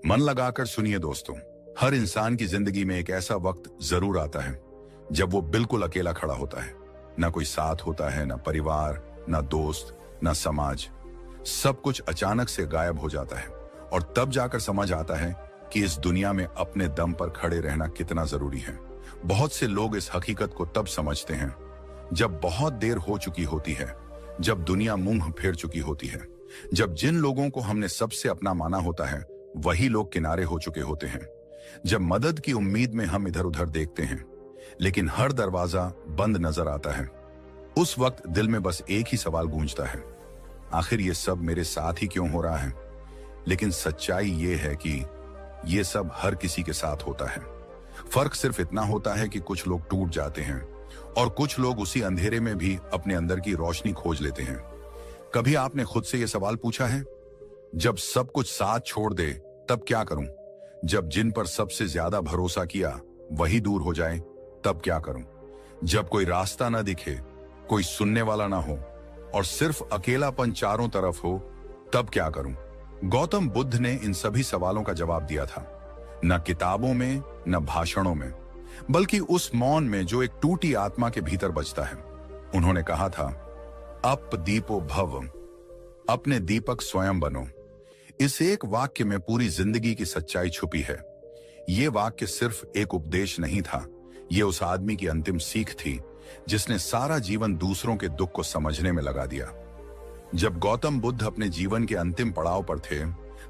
मन लगाकर सुनिए दोस्तों, हर इंसान की जिंदगी में एक ऐसा वक्त जरूर आता है जब वो बिल्कुल अकेला खड़ा होता है। ना कोई साथ होता है, ना परिवार, ना दोस्त, ना समाज। सब कुछ अचानक से गायब हो जाता है और तब जाकर समझ आता है कि इस दुनिया में अपने दम पर खड़े रहना कितना जरूरी है। बहुत से लोग इस हकीकत को तब समझते हैं जब बहुत देर हो चुकी होती है, जब दुनिया मुंह फेर चुकी होती है, जब जिन लोगों को हमने सबसे अपना माना होता है वही लोग किनारे हो चुके होते हैं, जब मदद की उम्मीद में हम इधर उधर देखते हैं लेकिन हर दरवाजा बंद नजर आता है। उस वक्त दिल में बस एक ही सवाल गूंजता है, आखिर ये सब मेरे साथ ही क्यों हो रहा है? लेकिन सच्चाई ये है कि ये सब हर किसी के साथ होता है। फर्क सिर्फ इतना होता है कि कुछ लोग टूट जाते हैं और कुछ लोग उसी अंधेरे में भी अपने अंदर की रोशनी खोज लेते हैं। कभी आपने खुद से यह सवाल पूछा है, जब सब कुछ साथ छोड़ दे तब क्या करूं? जब जिन पर सबसे ज्यादा भरोसा किया वही दूर हो जाए तब क्या करूं? जब कोई रास्ता ना दिखे, कोई सुनने वाला ना हो और सिर्फ अकेलापन चारों तरफ हो तब क्या करूं? गौतम बुद्ध ने इन सभी सवालों का जवाब दिया था, न किताबों में, न भाषणों में, बल्कि उस मौन में जो एक टूटी आत्मा के भीतर बजता है। उन्होंने कहा था, अप दीपो भव, अपने दीपक स्वयं बनो। इस एक वाक्य में पूरी जिंदगी की सच्चाई छुपी है। ये वाक्य सिर्फ एक उपदेश नहीं था, ये उस आदमी की अंतिम सीख थी जिसने सारा जीवन दूसरों के दुख को समझने में लगा दिया। जब गौतम बुद्ध अपने जीवन के अंतिम पड़ाव पर थे,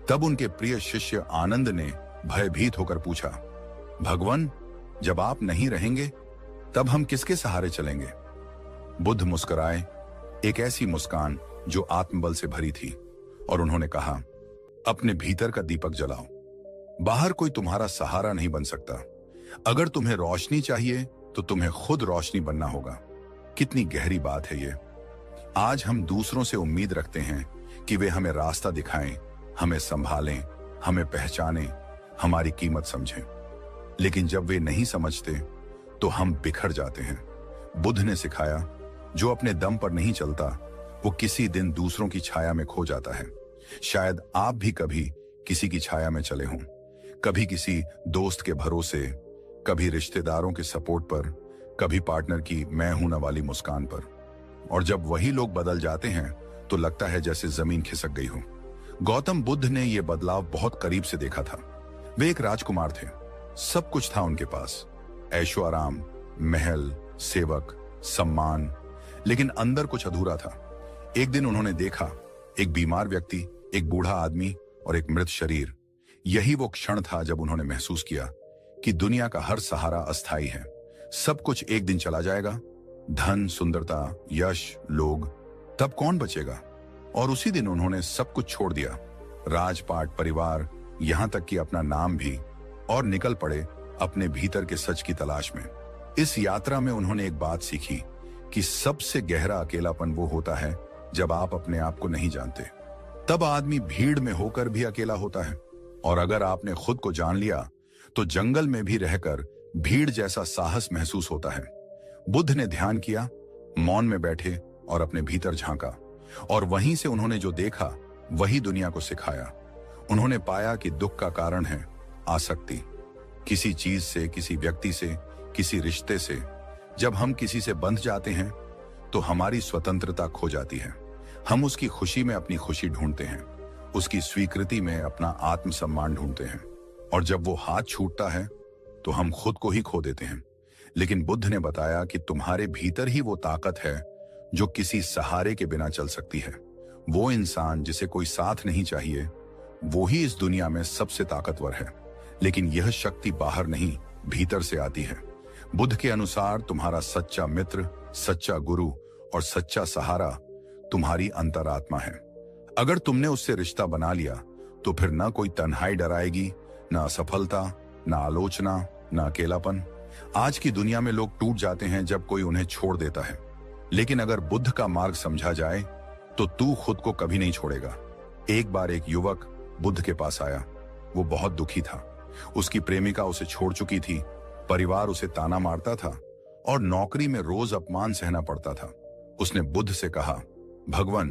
तब उनके प्रिय शिष्य आनंद ने भयभीत होकर पूछा, भगवान, जब आप नहीं रहेंगे तब हम किसके सहारे चलेंगे? बुद्ध मुस्कुराए, एक ऐसी मुस्कान जो आत्मबल से भरी थी, और उन्होंने कहा, अपने भीतर का दीपक जलाओ। बाहर कोई तुम्हारा सहारा नहीं बन सकता। अगर तुम्हें रोशनी चाहिए तो तुम्हें खुद रोशनी बनना होगा। कितनी गहरी बात है ये। आज हम दूसरों से उम्मीद रखते हैं कि वे हमें रास्ता दिखाएं, हमें संभालें, हमें पहचानें, हमारी कीमत समझें। लेकिन जब वे नहीं समझते तो हम बिखर जाते हैं। बुद्ध ने सिखाया, जो अपने दम पर नहीं चलता वो किसी दिन दूसरों की छाया में खो जाता है। शायद आप भी कभी किसी की छाया में चले हों, कभी किसी दोस्त के भरोसे, कभी रिश्तेदारों के सपोर्ट पर, कभी पार्टनर की मैं हूं ना वाली मुस्कान पर। और जब वही लोग बदल जाते हैं तो लगता है जैसे जमीन खिसक गई हो। गौतम बुद्ध ने यह बदलाव बहुत करीब से देखा था। वे एक राजकुमार थे, सब कुछ था उनके पास, ऐशो आराम, महल, सेवक, सम्मान, लेकिन अंदर कुछ अधूरा था। एक दिन उन्होंने देखा, एक बीमार व्यक्ति, एक बूढ़ा आदमी और एक मृत शरीर। यही वो क्षण था जब उन्होंने महसूस किया कि दुनिया का हर सहारा अस्थायी है। सब कुछ एक दिन चला जाएगा, धन, सुंदरता, यश, लोग, तब कौन बचेगा? और उसी दिन उन्होंने सब कुछ छोड़ दिया, राजपाट, परिवार, यहां तक कि अपना नाम भी, और निकल पड़े अपने भीतर के सच की तलाश में। इस यात्रा में उन्होंने एक बात सीखी कि सबसे गहरा अकेलापन वो होता है जब आप अपने आप को नहीं जानते। तब आदमी भीड़ में होकर भी अकेला होता है, और अगर आपने खुद को जान लिया तो जंगल में भी रहकर भीड़ जैसा साहस महसूस होता है। बुद्ध ने ध्यान किया, मौन में बैठे और अपने भीतर झांका, और वहीं से उन्होंने जो देखा वही दुनिया को सिखाया। उन्होंने पाया कि दुख का कारण है आसक्ति, किसी चीज से, किसी व्यक्ति से, किसी रिश्ते से। जब हम किसी से बंध जाते हैं तो हमारी स्वतंत्रता खो जाती है। हम उसकी खुशी में अपनी खुशी ढूंढते हैं, उसकी स्वीकृति में अपना आत्मसम्मान ढूंढते हैं, और जब वो हाथ छूटता है तो हम खुद को ही खो देते हैं। लेकिन बुद्ध ने बताया कि तुम्हारे भीतर ही वो ताकत है जो किसी सहारे के बिना चल सकती है। वो इंसान जिसे कोई साथ नहीं चाहिए, वो ही इस दुनिया में सबसे ताकतवर है। लेकिन यह शक्ति बाहर नहीं, भीतर से आती है। बुद्ध के अनुसार तुम्हारा सच्चा मित्र, सच्चा गुरु और सच्चा सहारा तुम्हारी अंतरात्मा है। अगर तुमने उससे रिश्ता बना लिया तो फिर ना कोई तन्हाई डराएगी, ना असफलता, ना आलोचना, ना अकेलापन। आज की दुनिया में लोग टूट जाते हैं जब कोई उन्हें छोड़ देता है, लेकिन अगर बुद्ध का मार्ग समझा जाए तो तू खुद को कभी नहीं छोड़ेगा। एक बार एक युवक बुद्ध के पास आया। वो बहुत दुखी था। उसकी प्रेमिका उसे छोड़ चुकी थी, परिवार उसे ताना मारता था और नौकरी में रोज अपमान सहना पड़ता था। उसने बुद्ध से कहा, भगवान,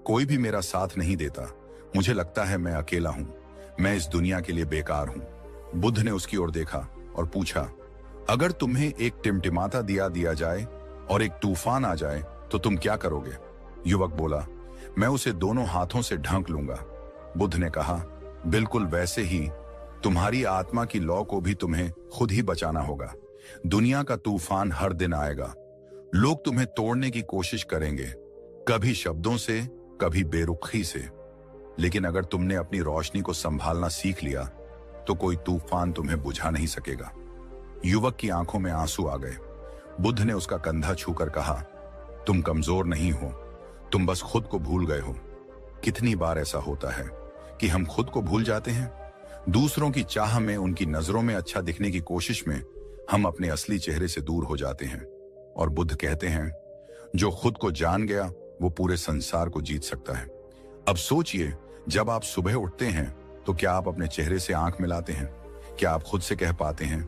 कोई भी मेरा साथ नहीं देता, मुझे लगता है मैं अकेला हूं। मैं इस दुनिया के लिए बेकार हूं। बुद्ध ने उसकी ओर देखा और पूछा, अगर तुम्हें एक टिमटिमाता दिया जाए और एक तूफान आ जाए तो तुम क्या करोगे? युवक बोला, मैं उसे दोनों हाथों से ढंक लूंगा। बुद्ध ने कहा, बिल्कुल वैसे ही तुम्हारी आत्मा की लौ को भी तुम्हें खुद ही बचाना होगा। दुनिया का तूफान हर दिन आएगा। लोग तुम्हें तोड़ने की कोशिश करेंगे, कभी शब्दों से, कभी बेरुखी से। लेकिन अगर तुमने अपनी रोशनी को संभालना सीख लिया तो कोई तूफान तुम्हें बुझा नहीं सकेगा। युवक की आंखों में आंसू आ गए। बुद्ध ने उसका कंधा छूकर कहा, तुम कमजोर नहीं हो, तुम बस खुद को भूल गए हो। कितनी बार ऐसा होता है कि हम खुद को भूल जाते हैं। दूसरों की चाह में, उनकी नजरों में अच्छा दिखने की कोशिश में हम अपने असली चेहरे से दूर हो जाते हैं। और बुद्ध कहते हैं, जो खुद को जान गया वो पूरे संसार को जीत सकता है। अब सोचिए, जब आप सुबह उठते हैं तो क्या आप अपने चेहरे से आंख मिलाते हैं? क्या आप खुद से कह पाते हैं,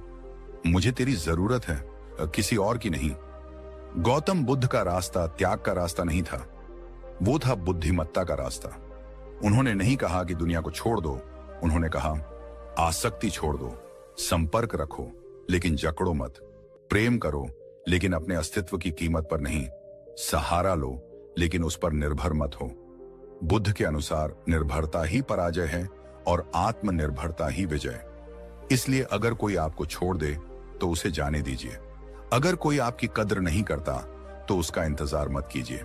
मुझे तेरी जरूरत है, किसी और की नहीं? गौतम बुद्ध का रास्ता त्याग का रास्ता नहीं था, वो था बुद्धिमत्ता का रास्ता। उन्होंने नहीं कहा कि दुनिया को छोड़ दो, उन्होंने कहा, आसक्ति छोड़ दो, संपर्क रखो लेकिन जकड़ो मत, प्रेम करो लेकिन अपने अस्तित्व की कीमत पर नहीं, सहारा लो लेकिन उस पर निर्भर मत हो। बुद्ध के अनुसार निर्भरता ही पराजय है और आत्मनिर्भरता ही विजय। इसलिए अगर कोई आपको छोड़ दे तो उसे जाने दीजिए। अगर कोई आपकी कद्र नहीं करता तो उसका इंतजार मत कीजिए।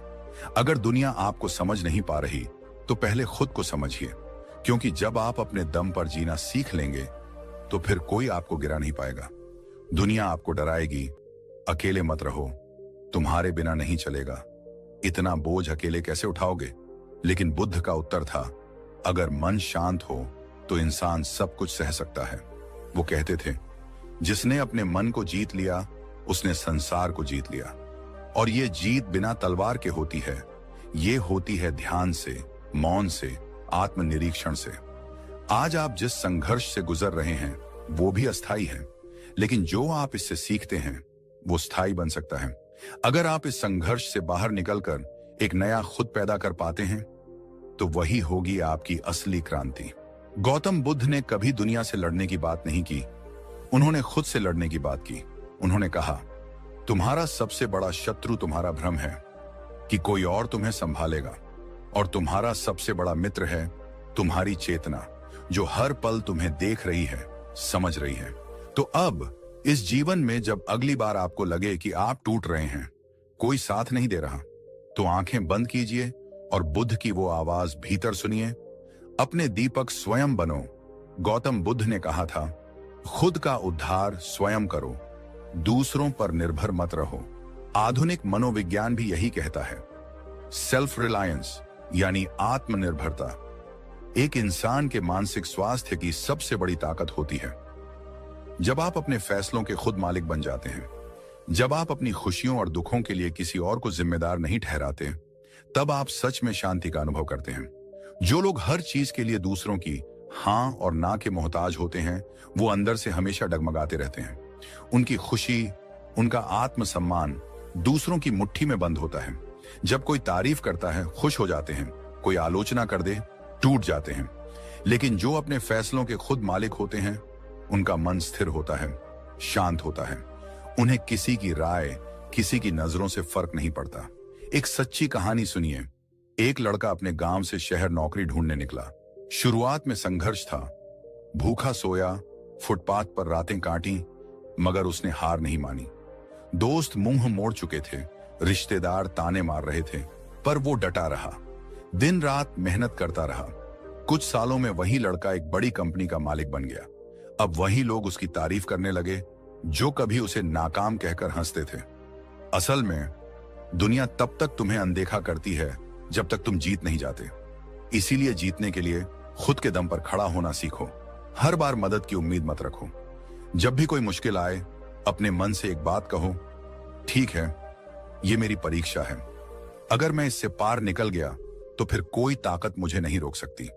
अगर दुनिया आपको समझ नहीं पा रही तो पहले खुद को समझिए, क्योंकि जब आप अपने दम पर जीना सीख लेंगे तो फिर कोई आपको गिरा नहीं पाएगा। दुनिया आपको डराएगी, अकेले मत रहो, तुम्हारे बिना नहीं चलेगा, इतना बोझ अकेले कैसे उठाओगे? लेकिन बुद्ध का उत्तर था, अगर मन शांत हो तो इंसान सब कुछ सह सकता है। वो कहते थे, जिसने अपने मन को जीत लिया उसने संसार को जीत लिया। और ये जीत बिना तलवार के होती है, ये होती है ध्यान से, मौन से, आत्मनिरीक्षण से। आज आप जिस संघर्ष से गुजर रहे हैं वो भी अस्थाई है, लेकिन जो आप इससे सीखते हैं वो स्थायी बन सकता है। अगर आप इस संघर्ष से बाहर निकलकर एक नया खुद पैदा कर पाते हैं तो वही होगी आपकी असली क्रांति। गौतम बुद्ध ने कभी दुनिया से लड़ने की बात नहीं की, उन्होंने खुद से लड़ने की बात की। उन्होंने कहा, तुम्हारा सबसे बड़ा शत्रु तुम्हारा भ्रम है कि कोई और तुम्हें संभालेगा, और तुम्हारा सबसे बड़ा मित्र है तुम्हारी चेतना, जो हर पल तुम्हें देख रही है, समझ रही है। तो अब इस जीवन में जब अगली बार आपको लगे कि आप टूट रहे हैं, कोई साथ नहीं दे रहा, तो आंखें बंद कीजिए और बुद्ध की वो आवाज भीतर सुनिए, अपने दीपक स्वयं बनो। गौतम बुद्ध ने कहा था, खुद का उद्धार स्वयं करो, दूसरों पर निर्भर मत रहो। आधुनिक मनोविज्ञान भी यही कहता है। सेल्फ रिलायंस यानी आत्मनिर्भरता एक इंसान के मानसिक स्वास्थ्य की सबसे बड़ी ताकत होती है। जब आप अपने फैसलों के खुद मालिक बन जाते हैं, जब आप अपनी खुशियों और दुखों के लिए किसी और को जिम्मेदार नहीं ठहराते, तब आप सच में शांति का अनुभव करते हैं। जो लोग हर चीज के लिए दूसरों की हां और ना के मोहताज होते हैं, वो अंदर से हमेशा डगमगाते रहते हैं। उनकी खुशी, उनका आत्मसम्मान दूसरों की मुट्ठी में बंद होता है। जब कोई तारीफ करता है, खुश हो जाते हैं, कोई आलोचना कर दे, टूट जाते हैं। लेकिन जो अपने फैसलों के खुद मालिक होते हैं, उनका मन स्थिर होता है, शांत होता है। उन्हें किसी की राय, किसी की नजरों से फर्क नहीं पड़ता। एक सच्ची कहानी सुनिए। एक लड़का अपने गांव से शहर नौकरी ढूंढने निकला। शुरुआत में संघर्ष था, भूखा सोया, फुटपाथ पर रातें काटी, मगर उसने हार नहीं मानी। दोस्त मुंह मोड़ चुके थे, रिश्तेदार ताने मार रहे थे, पर वो डटा रहा, दिन रात मेहनत करता रहा। कुछ सालों में वही लड़का एक बड़ी कंपनी का मालिक बन गया। अब वही लोग उसकी तारीफ करने लगे जो कभी उसे नाकाम कहकर हंसते थे। असल में दुनिया तब तक तुम्हें अनदेखा करती है जब तक तुम जीत नहीं जाते। इसीलिए जीतने के लिए खुद के दम पर खड़ा होना सीखो। हर बार मदद की उम्मीद मत रखो। जब भी कोई मुश्किल आए, अपने मन से एक बात कहो, ठीक है, ये मेरी परीक्षा है। अगर मैं इससे पार निकल गया तो फिर कोई ताकत मुझे नहीं रोक सकती।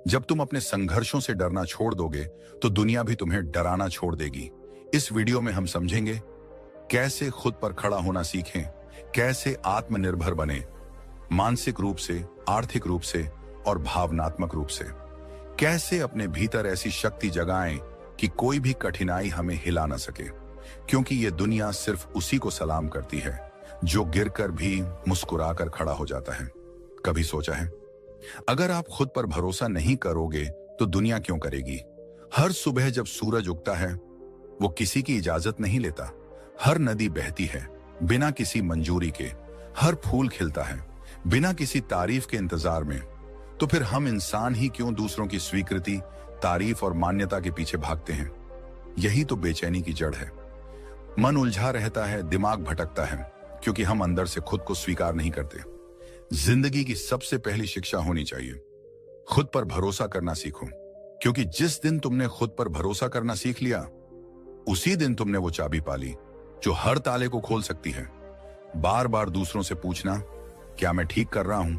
जब तुम अपने संघर्षों से डरना छोड़ दोगे तो दुनिया भी तुम्हें डराना छोड़ देगी। इस वीडियो में हम समझेंगे कैसे खुद पर खड़ा होना सीखें, कैसे आत्मनिर्भर बने, मानसिक रूप से, आर्थिक रूप से और भावनात्मक रूप से। कैसे अपने भीतर ऐसी शक्ति जगाएं कि कोई भी कठिनाई हमें हिला ना सके, क्योंकि ये दुनिया सिर्फ उसी को सलाम करती है जो गिरकर भी मुस्कुराकर खड़ा हो जाता है। कभी सोचा है, अगर आप खुद पर भरोसा नहीं करोगे तो दुनिया क्यों करेगी? हर सुबह जब सूरज उगता है वो किसी की इजाजत नहीं लेता। हर नदी बहती है बिना किसी मंजूरी के। हर फूल खिलता है बिना किसी तारीफ के इंतजार में। तो फिर हम इंसान ही क्यों दूसरों की स्वीकृति, तारीफ और मान्यता के पीछे भागते हैं? यही तो बेचैनी की जड़ है। मन उलझा रहता है, दिमाग भटकता है, क्योंकि हम अंदर से खुद को स्वीकार नहीं करते। जिंदगी की सबसे पहली शिक्षा होनी चाहिए, खुद पर भरोसा करना सीखो, क्योंकि जिस दिन तुमने खुद पर भरोसा करना सीख लिया उसी दिन तुमने वो चाबी पाली जो हर ताले को खोल सकती है। बार बार दूसरों से पूछना, क्या मैं ठीक कर रहा हूं?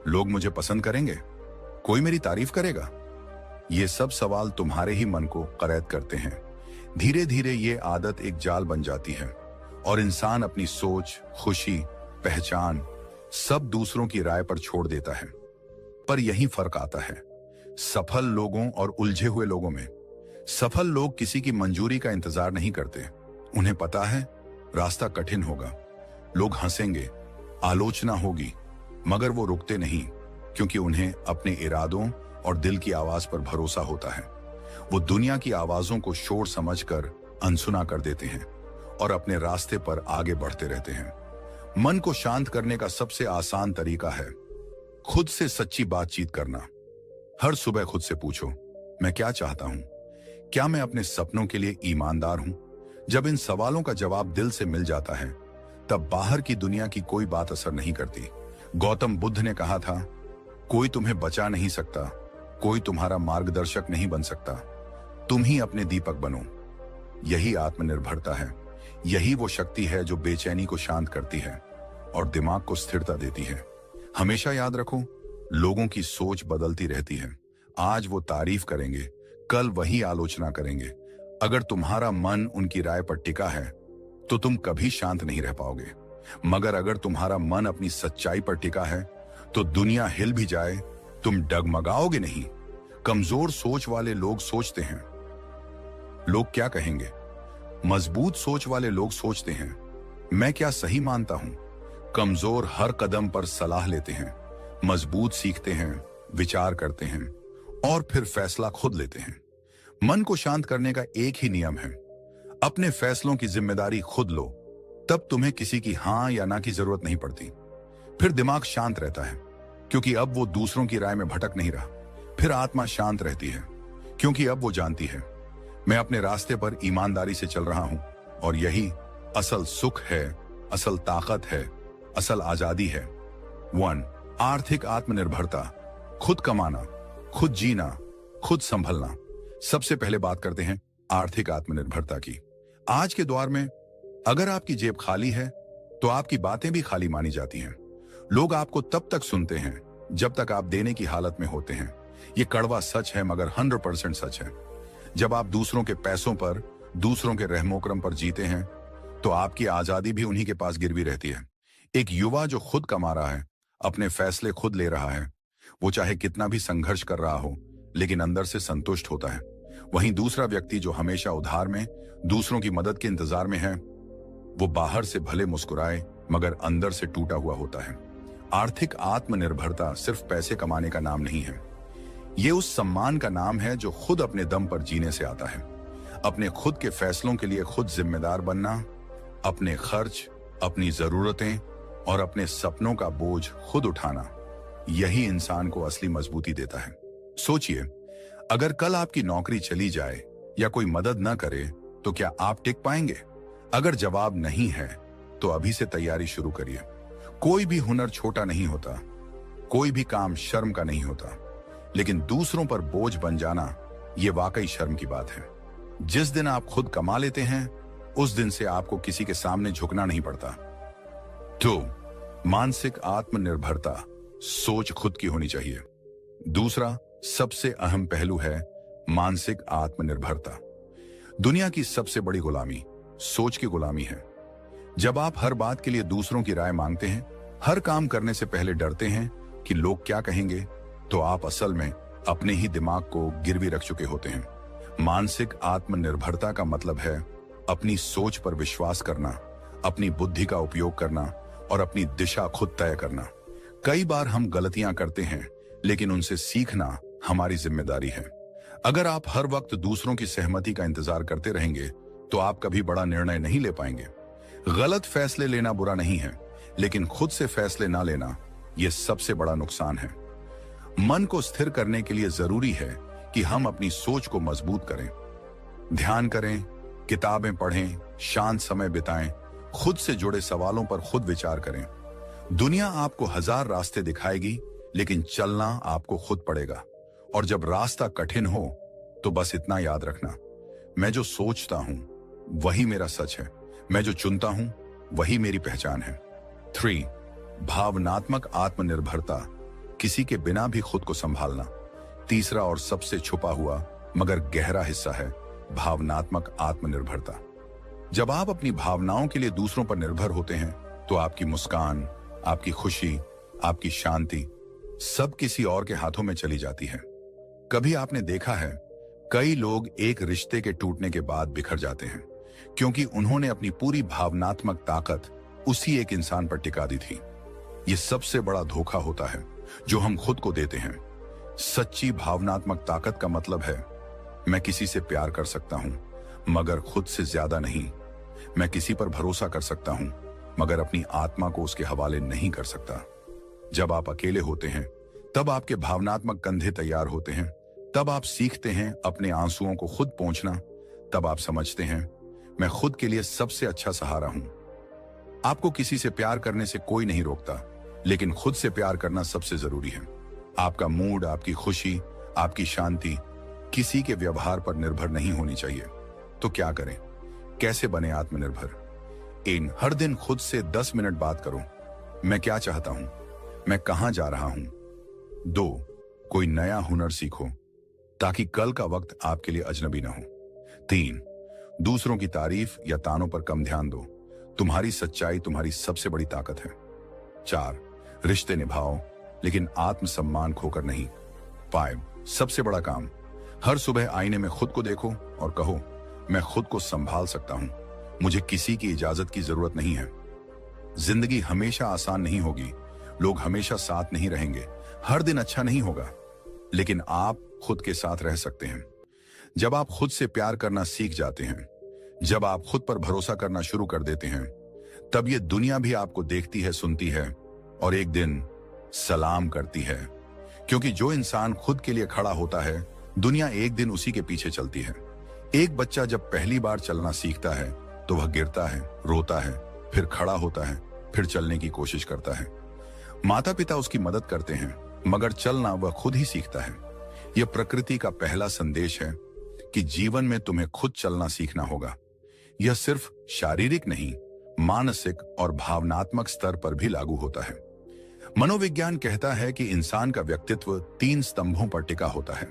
लोग मुझे पसंद करेंगे? कोई मेरी तारीफ करेगा? ये सब सवाल तुम्हारे ही मन को कैद करते हैं। धीरे धीरे ये आदत एक जाल बन जाती है और इंसान अपनी सोच, खुशी, पहचान सब दूसरों की राय पर छोड़ देता है। पर यही फर्क आता है सफल लोगों और उलझे हुए लोगों में। सफल लोग किसी की मंजूरी का इंतजार नहीं करते। उन्हें पता है रास्ता कठिन होगा, लोग हंसेंगे, आलोचना होगी, मगर वो रुकते नहीं, क्योंकि उन्हें अपने इरादों और दिल की आवाज पर भरोसा होता है। वो दुनिया की आवाजों को शोर समझकर अनसुना कर देते हैं और अपने रास्ते पर आगे बढ़ते रहते हैं। मन को शांत करने का सबसे आसान तरीका है खुद से सच्ची बातचीत करना। हर सुबह खुद से पूछो, मैं क्या चाहता हूं? क्या मैं अपने सपनों के लिए ईमानदार हूं? जब इन सवालों का जवाब दिल से मिल जाता है तब बाहर की दुनिया की कोई बात असर नहीं करती। गौतम बुद्ध ने कहा था, कोई तुम्हें बचा नहीं सकता, कोई तुम्हारा मार्गदर्शक नहीं बन सकता, तुम ही अपने दीपक बनो। यही आत्मनिर्भरता है। यही वो शक्ति है जो बेचैनी को शांत करती है और दिमाग को स्थिरता देती है। हमेशा याद रखो, लोगों की सोच बदलती रहती है। आज वो तारीफ करेंगे, कल वही आलोचना करेंगे। अगर तुम्हारा मन उनकी राय पर टिका है तो तुम कभी शांत नहीं रह पाओगे, मगर अगर तुम्हारा मन अपनी सच्चाई पर टिका है तो दुनिया हिल भी जाए तुम डगमगाओगे नहीं। कमजोर सोच वाले लोग सोचते हैं, लोग क्या कहेंगे? मजबूत सोच वाले लोग सोचते हैं, मैं क्या सही मानता हूं? कमजोर हर कदम पर सलाह लेते हैं, मजबूत सीखते हैं, विचार करते हैं और फिर फैसला खुद लेते हैं। मन को शांत करने का एक ही नियम है, अपने फैसलों की जिम्मेदारी खुद लो, तब तुम्हें किसी की हां या ना की जरूरत नहीं पड़ती। फिर दिमाग शांत रहता है, क्योंकि अब वो दूसरों की राय में भटक नहीं रहा। फिर आत्मा शांत रहती है, क्योंकि अब वो जानती है मैं अपने रास्ते पर ईमानदारी से चल रहा हूं और यही असल सुख है, असल ताकत है, असल आजादी है। 1. आर्थिक आत्मनिर्भरता। खुद कमाना, खुद जीना, खुद संभलना। सबसे पहले बात करते हैं आर्थिक आत्मनिर्भरता की। आज के दौर में अगर आपकी जेब खाली है तो आपकी बातें भी खाली मानी जाती हैं। लोग आपको तब तक सुनते हैं जब तक आप देने की हालत में होते हैं। ये कड़वा सच है, मगर 100% सच है। जब आप दूसरों के पैसों पर, दूसरों के रहमोकरम पर जीते हैं तो आपकी आजादी भी उन्हीं के पास गिरवी रहती है। एक युवा जो खुद कमा रहा है, अपने फैसले खुद ले रहा है, वो चाहे कितना भी संघर्ष कर रहा हो लेकिन अंदर से संतुष्ट होता है। वहीं दूसरा व्यक्ति जो हमेशा उधार में, दूसरों की मदद के इंतजार में है, वो बाहर से भले मुस्कुराए मगर अंदर से टूटा हुआ होता है। आर्थिक आत्मनिर्भरता सिर्फ पैसे कमाने का नाम नहीं है, ये उस सम्मान का नाम है जो खुद अपने दम पर जीने से आता है। अपने खुद के फैसलों के लिए खुद जिम्मेदार बनना, अपने खर्च, अपनी जरूरतें और अपने सपनों का बोझ खुद उठाना, यही इंसान को असली मजबूती देता है। सोचिए, अगर कल आपकी नौकरी चली जाए या कोई मदद न करे तो क्या आप टिक पाएंगे? अगर जवाब नहीं है तो अभी से तैयारी शुरू करिए। कोई भी हुनर छोटा नहीं होता, कोई भी काम शर्म का नहीं होता, लेकिन दूसरों पर बोझ बन जाना ये वाकई शर्म की बात है। जिस दिन आप खुद कमा लेते हैं उस दिन से आपको किसी के सामने झुकना नहीं पड़ता। तो मानसिक आत्मनिर्भरता, सोच खुद की होनी चाहिए। दूसरा सबसे अहम पहलू है मानसिक आत्मनिर्भरता। दुनिया की सबसे बड़ी गुलामी सोच की गुलामी है। जब आप हर बात के लिए दूसरों की राय मांगते हैं, हर काम करने से पहले डरते हैं कि लोग क्या कहेंगे, तो आप असल में अपने ही दिमाग को गिरवी रख चुके होते हैं। मानसिक आत्मनिर्भरता का मतलब है अपनी सोच पर विश्वास करना, अपनी बुद्धि का उपयोग करना और अपनी दिशा खुद तय करना। कई बार हम गलतियां करते हैं, लेकिन उनसे सीखना हमारी जिम्मेदारी है। अगर आप हर वक्त दूसरों की सहमति का इंतजार करते रहेंगे तो आप कभी बड़ा निर्णय नहीं ले पाएंगे। गलत फैसले लेना बुरा नहीं है, लेकिन खुद से फैसले ना लेना यह सबसे बड़ा नुकसान है। मन को स्थिर करने के लिए जरूरी है कि हम अपनी सोच को मजबूत करें, ध्यान करें, किताबें पढ़ें, शांत समय बिताएं, खुद से जुड़े सवालों पर खुद विचार करें। दुनिया आपको 1000 रास्ते दिखाएगी, लेकिन चलना आपको खुद पड़ेगा। और जब रास्ता कठिन हो तो बस इतना याद रखना, मैं जो सोचता हूं वही मेरा सच है, मैं जो चुनता हूं वही मेरी पहचान है। 3. भावनात्मक आत्मनिर्भरता, किसी के बिना भी खुद को संभालना। तीसरा और सबसे छुपा हुआ मगर गहरा हिस्सा है भावनात्मक आत्मनिर्भरता। जब आप अपनी भावनाओं के लिए दूसरों पर निर्भर होते हैं तो आपकी मुस्कान, आपकी खुशी, आपकी शांति सब किसी और के हाथों में चली जाती है। कभी आपने देखा है, कई लोग एक रिश्ते के टूटने के बाद बिखर जाते हैं क्योंकि उन्होंने अपनी पूरी भावनात्मक ताकत उसी एक इंसान पर टिका दी थी। यह सबसे बड़ा धोखा होता है जो हम खुद को देते हैं। सच्ची भावनात्मक ताकत का मतलब है, मैं किसी से प्यार कर सकता हूं मगर खुद से ज्यादा नहीं। मैं किसी पर भरोसा कर सकता हूं मगर अपनी आत्मा को उसके हवाले नहीं कर सकता। जब आप अकेले होते हैं तब आपके भावनात्मक कंधे तैयार होते हैं, तब आप सीखते हैं अपने आंसुओं को खुद पोंछना, तब आप समझते हैं मैं खुद के लिए सबसे अच्छा सहारा हूं। आपको किसी से प्यार करने से कोई नहीं रोकता, लेकिन खुद से प्यार करना सबसे जरूरी है। आपका मूड, आपकी खुशी, आपकी शांति किसी के व्यवहार पर निर्भर नहीं होनी चाहिए। तो क्या करें, कैसे बने आत्मनिर्भर? हर दिन खुद से 10 मिनट बात करो, मैं क्या चाहता हूं, मैं कहां जा रहा हूं। 2. कोई नया हुनर सीखो ताकि कल का वक्त आपके लिए अजनबी ना हो। 3. दूसरों की तारीफ या तानों पर कम ध्यान दो, तुम्हारी सच्चाई तुम्हारी सबसे बड़ी ताकत है। 4. रिश्ते निभाओ लेकिन आत्मसम्मान खोकर नहीं। 5. सबसे बड़ा काम, हर सुबह आईने में खुद को देखो और कहो, मैं खुद को संभाल सकता हूं, मुझे किसी की इजाजत की जरूरत नहीं है। जिंदगी हमेशा आसान नहीं होगी, लोग हमेशा साथ नहीं रहेंगे, हर दिन अच्छा नहीं होगा, लेकिन आप खुद के साथ रह सकते हैं। जब आप खुद से प्यार करना सीख जाते हैं, जब आप खुद पर भरोसा करना शुरू कर देते हैं, तब ये दुनिया भी आपको देखती है, सुनती है और एक दिन सलाम करती है। क्योंकि जो इंसान खुद के लिए खड़ा होता है, दुनिया एक दिन उसी के पीछे चलती है। एक बच्चा जब पहली बार चलना सीखता है तो वह गिरता है, रोता है, फिर खड़ा होता है, फिर चलने की कोशिश करता है। माता पिता उसकी मदद करते हैं, मगर चलना वह खुद ही सीखता है। यह प्रकृति का पहला संदेश है कि जीवन में तुम्हें खुद चलना सीखना होगा। यह सिर्फ शारीरिक नहीं, मानसिक और भावनात्मक स्तर पर भी लागू होता है। मनोविज्ञान कहता है कि इंसान का व्यक्तित्व 3 स्तंभों पर टिका होता है: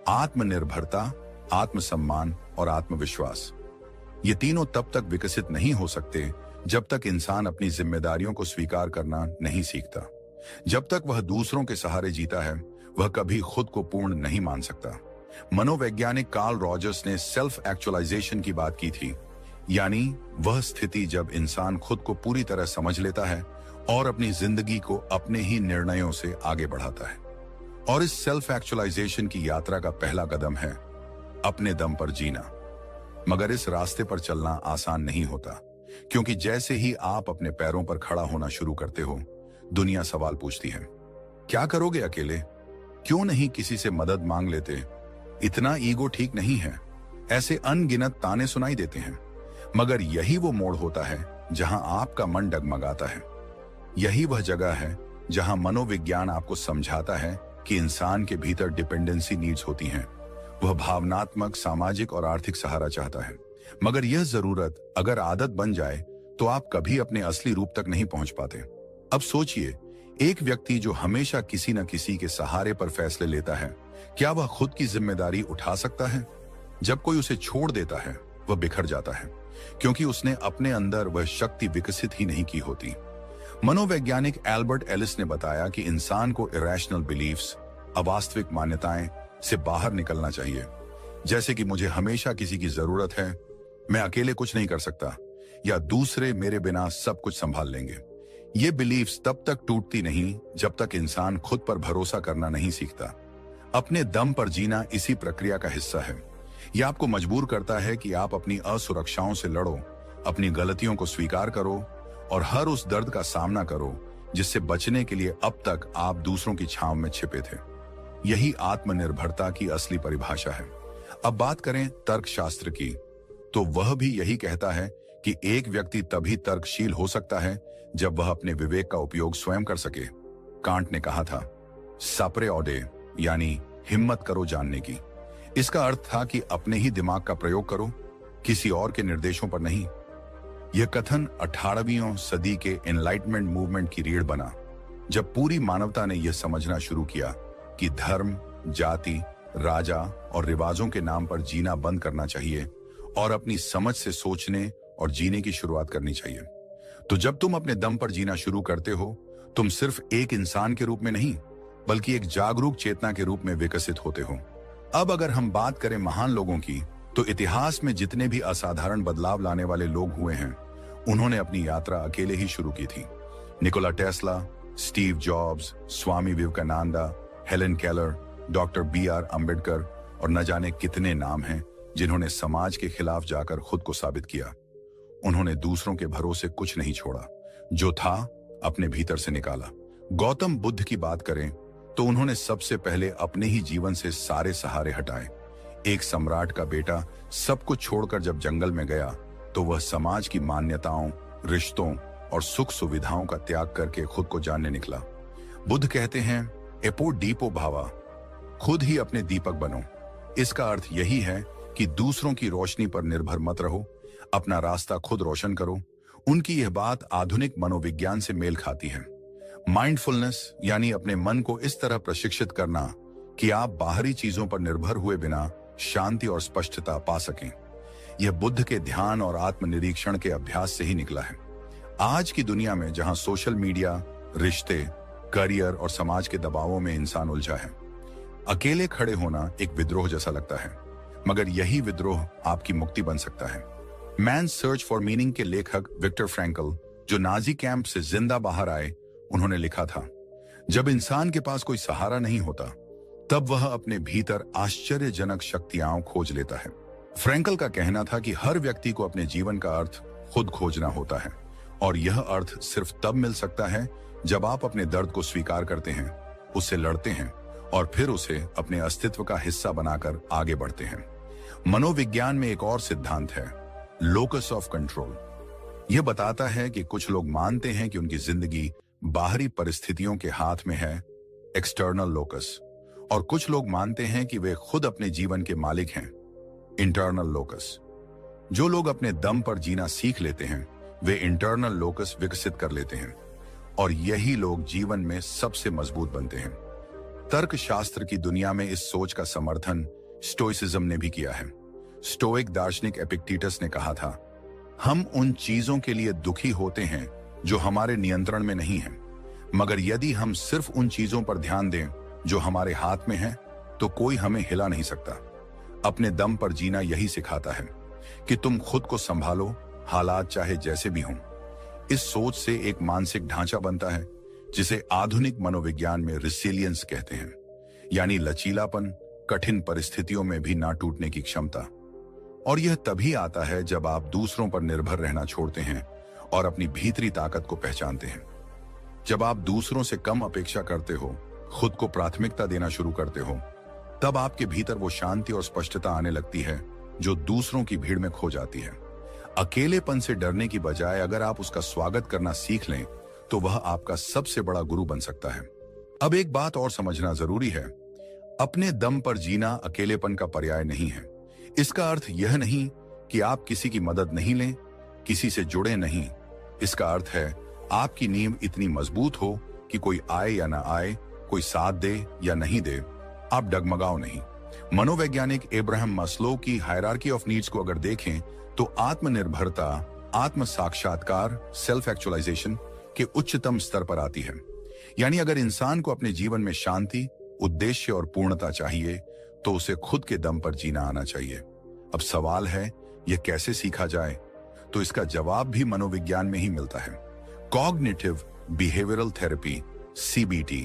आत्मनिर्भरता, आत्मसम्मान और आत्मविश्वास। ये तीनों तब तक विकसित नहीं हो सकते जब तक इंसान अपनी जिम्मेदारियों को स्वीकार करना नहीं सीखता। जब तक वह दूसरों के सहारे जीता है, वह कभी खुद को पूर्ण नहीं मान सकता। मनोवैज्ञानिक कार्ल रॉजर्स ने सेल्फ एक्चुअलाइजेशन की बात की थी, यानी वह स्थिति जब इंसान खुद को पूरी तरह समझ लेता है और अपनी जिंदगी को अपने ही निर्णयों से आगे बढ़ाता है। और इस सेल्फ एक्चुअलाइजेशन की यात्रा का पहला कदम है अपने दम पर जीना। मगर इस रास्ते पर चलना आसान नहीं होता, क्योंकि जैसे ही आप अपने पैरों पर खड़ा होना शुरू करते हो, दुनिया सवाल पूछती है, क्या करोगे अकेले? क्यों नहीं किसी से मदद मांग लेते? इतना ईगो ठीक नहीं है। ऐसे अनगिनत ताने सुनाई देते हैं। मगर यही वो मोड़ होता है जहां आपका मन डगमगाता है। यही वह जगह है जहां मनोविज्ञान आपको समझाता है कि इंसान के भीतर डिपेंडेंसी नीड्स होती हैं। वह भावनात्मक, सामाजिक और आर्थिक सहारा चाहता है। मगर यह जरूरत अगर आदत बन जाए तो आप कभी अपने असली रूप तक नहीं पहुंच पाते। अब सोचिए, एक व्यक्ति जो हमेशा किसी न किसी के सहारे पर फैसले लेता है, क्या वह खुद की जिम्मेदारी उठा सकता है? जब कोई उसे छोड़ देता है, वह बिखर जाता है, क्योंकि उसने अपने अंदर वह शक्ति विकसित ही नहीं की होती। मनोवैज्ञानिक एल्बर्ट एलिस ने बताया कि इंसान को इरेशनल बिलीफ्स अवास्तविक मान्यताएं से बाहर निकलना चाहिए, जैसे कि मुझे हमेशा किसी की जरूरत है, मैं अकेले कुछ नहीं कर सकता, या दूसरे मेरे बिना सब कुछ संभाल लेंगे। ये बिलीफ्स तब तक टूटती नहीं जब तक इंसान खुद पर भरोसा करना नहीं सीखता। अपने दम पर जीना इसी प्रक्रिया का हिस्सा है। यह आपको मजबूर करता है कि आप अपनी असुरक्षाओं से लड़ो, अपनी गलतियों को स्वीकार करो और हर उस दर्द का सामना करो जिससे बचने के लिए अब तक आप दूसरों की छांव में छिपे थे। यही आत्मनिर्भरता की असली परिभाषा है। अब बात करें तर्कशास्त्र की, तो वह भी यही कहता है कि एक व्यक्ति तभी तर्कशील हो सकता है जब वह अपने विवेक का उपयोग स्वयं कर सके। कांट ने कहा था, सापरे ऑडे, यानी हिम्मत करो जानने की। इसका अर्थ था कि अपने ही दिमाग का प्रयोग करो, किसी और के निर्देशों पर नहीं। यह कथन 18वीं सदी के एनलाइटमेंट मूवमेंट की रीढ़ बना, जब पूरी मानवता ने यह समझना शुरू किया कि धर्म, जाति, राजा और रिवाजों के नाम पर जीना बंद करना चाहिए और अपनी समझ से सोचने और जीने की शुरुआत करनी चाहिए। तो जब तुम अपने दम पर जीना शुरू करते हो, तुम सिर्फ एक इंसान के रूप में नहीं, बल्कि एक जागरूक चेतना के रूप में विकसित होते हो। अब अगर हम बात करें महान लोगों की, तो इतिहास में जितने भी असाधारण बदलाव लाने वाले लोग हुए हैं, उन्होंने अपनी यात्रा अकेले ही शुरू की थी। Nikola Tesla, Steve Jobs, Swami Vivekananda, Helen Keller, doctor BR Ambedkar और न जाने कितने नाम हैं जिन्होंने समाज के खिलाफ जाकर खुद को साबित किया। उन्होंने दूसरों के भरोसे कुछ नहीं छोड़ा, जो था अपने भीतर से निकाला। गौतम बुद्ध की बात करें तो उन्होंने सबसे पहले अपने ही जीवन से सारे सहारे हटाए। एक सम्राट का बेटा सब कुछ छोड़कर जब जंगल में गया, तो वह समाज की मान्यताओं, रिश्तों और सुख सुविधाओं का त्याग करके खुद को जानने निकला। बुद्ध कहते हैं, एपो डीपो भावा, खुद ही अपने दीपक बनो। इसका अर्थ यही है कि दूसरों की रोशनी पर निर्भर मत रहो, अपना रास्ता खुद रोशन करो। उनकी यह बात आधुनिक मनोविज्ञान से मेल खाती है। माइंडफुलनेस यानी अपने मन को इस तरह प्रशिक्षित करना कि आप बाहरी चीजों पर निर्भर हुए बिना शांति और स्पष्टता पा सकें। यह बुद्ध के ध्यान और आत्मनिरीक्षण के अभ्यास से ही निकला है। आज की दुनिया में जहां सोशल मीडिया, रिश्ते, करियर और समाज के दबावों में इंसान उलझा है, अकेले खड़े होना एक विद्रोह जैसा लगता है, मगर यही विद्रोह आपकी मुक्ति बन सकता है। मैन सर्च फॉर मीनिंग के लेखक विक्टर फ्रैंकल, जो नाजी कैंप से जिंदा बाहर आए, उन्होंने लिखा था, जब इंसान के पास कोई सहारा नहीं होता, तब वह अपने भीतर आश्चर्यजनक शक्तियां खोज लेता है। फ्रैंकल का कहना था कि हर व्यक्ति को अपने जीवन का अर्थ खुद खोजना होता है, और यह अर्थ सिर्फ तब मिल सकता है जब आप अपने दर्द को स्वीकार करते हैं, उससे लड़ते हैं और फिर उसे अपने अस्तित्व का हिस्सा बनाकर आगे बढ़ते हैं। मनोविज्ञान में एक और सिद्धांत है, लोकस ऑफ कंट्रोल। यह बताता है कि कुछ लोग मानते हैं कि उनकी जिंदगी बाहरी परिस्थितियों के हाथ में है, एक्सटर्नल लोकस, और कुछ लोग मानते हैं कि वे खुद अपने जीवन के मालिक हैं, इंटरनल लोकस। जो लोग अपने दम पर जीना सीख लेते हैं, वे इंटरनल लोकस विकसित कर लेते हैं, और यही लोग जीवन में सबसे मजबूत बनते हैं। तर्कशास्त्र की दुनिया में इस सोच का समर्थन स्टोइसिज्म ने भी किया है। स्टोइक दार्शनिक एपिक्टेटस ने कहा था, हम उन चीजों के लिए दुखी होते हैं जो हमारे नियंत्रण में नहीं है, मगर यदि हम सिर्फ उन चीजों पर ध्यान दें जो हमारे हाथ में है, तो कोई हमें हिला नहीं सकता। अपने दम पर जीना यही सिखाता है कि तुम खुद को संभालो, हालात चाहे जैसे भी हों। इस सोच से एक मानसिक ढांचा बनता है जिसे आधुनिक मनोविज्ञान में रिसिलियंस कहते हैं, यानी लचीलापन, कठिन परिस्थितियों में भी ना टूटने की क्षमता। और यह तभी आता है जब आप दूसरों पर निर्भर रहना छोड़ते हैं और अपनी भीतरी ताकत को पहचानते हैं। जब आप दूसरों से कम अपेक्षा करते हो, खुद को प्राथमिकता देना शुरू करते हो, तब आपके भीतर वो शांति और स्पष्टता आने लगती है जो दूसरों की भीड़ में खो जाती है। अकेलेपन से डरने की बजाय अगर आप उसका स्वागत करना सीख लें, तो वह आपका सबसे बड़ा गुरु बन सकता है। अब एक बात और समझना जरूरी है, अपने दम पर जीना अकेलेपन का पर्याय नहीं है। इसका अर्थ यह नहीं कि आप किसी की मदद नहीं लें, किसी से जुड़े नहीं। इसका अर्थ है आपकी नींव इतनी मजबूत हो कि कोई आए या ना आए, कोई साथ दे या नहीं दे, आप डगमगाओ नहीं। मनोवैज्ञानिक एब्राहम मस्लो की हायरार्की ऑफ नीड्स को अगर देखें, तो आत्मनिर्भरता, आत्म साक्षात्कार, सेल्फ एक्चुअलाइजेशन के उच्चतम स्तर पर आती है। यानी अगर इंसान को अपने जीवन में शांति, उद्देश्य और पूर्णता चाहिए तो उसे खुद के दम पर जीना आना चाहिए। अब सवाल है, यह कैसे सीखा जाए? तो इसका जवाब भी मनोविज्ञान में ही मिलता है। कॉग्निटिव बिहेवियरल थेरेपी CBT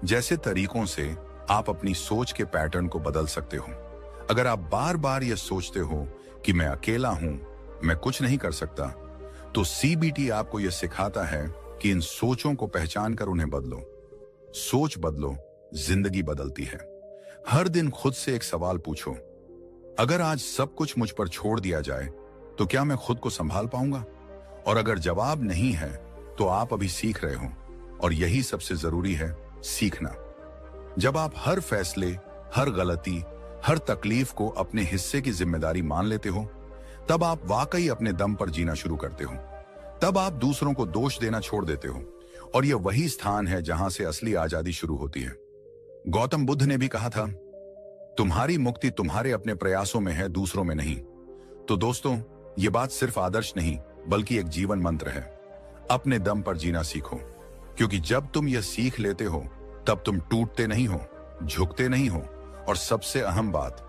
जैसे तरीकों से आप अपनी सोच के पैटर्न को बदल सकते हो। अगर आप बार बार यह सोचते हो कि मैं अकेला हूं, मैं कुछ नहीं कर सकता, तो CBT आपको यह सिखाता है कि इन सोचों को पहचान कर उन्हें बदलो। सोच बदलो, जिंदगी बदलती है। हर दिन खुद से एक सवाल पूछो, अगर आज सब कुछ मुझ पर छोड़ दिया जाए तो क्या मैं खुद को संभाल पाऊंगा? और अगर जवाब नहीं है तो आप अभी सीख रहे हो, और यही सबसे जरूरी है, सीखना। जब आप हर फैसले, हर गलती, हर तकलीफ को अपने हिस्से की जिम्मेदारी मान लेते हो, तब आप वाकई अपने दम पर जीना शुरू करते हो। तब आप दूसरों को दोष देना छोड़ देते हो, और यह वही स्थान है जहां से असली आजादी शुरू होती है। गौतम बुद्ध ने भी कहा था, तुम्हारी मुक्ति तुम्हारे अपने प्रयासों में है, दूसरों में नहीं। तो दोस्तों, ये बात सिर्फ आदर्श नहीं बल्कि एक जीवन मंत्र है। अपने दम पर जीना सीखो, क्योंकि जब तुम यह सीख लेते हो तब तुम टूटते नहीं हो, झुकते नहीं हो, और सबसे अहम बात,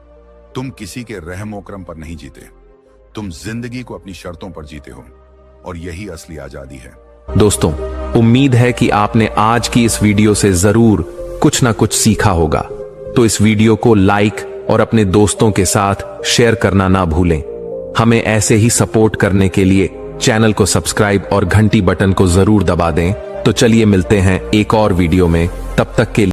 तुम किसी के रहमोकरम पर नहीं जीते, तुम जिंदगी को अपनी शर्तों पर जीते हो, और यही असली आजादी है। दोस्तों, उम्मीद है कि आपने आज की इस वीडियो से जरूर कुछ ना कुछ सीखा होगा। तो इस वीडियो को लाइक और अपने दोस्तों के साथ शेयर करना ना भूलें। हमें ऐसे ही सपोर्ट करने के लिए चैनल को सब्सक्राइब और घंटी बटन को जरूर दबा दें। तो चलिए मिलते हैं एक और वीडियो में, तब तक के लिए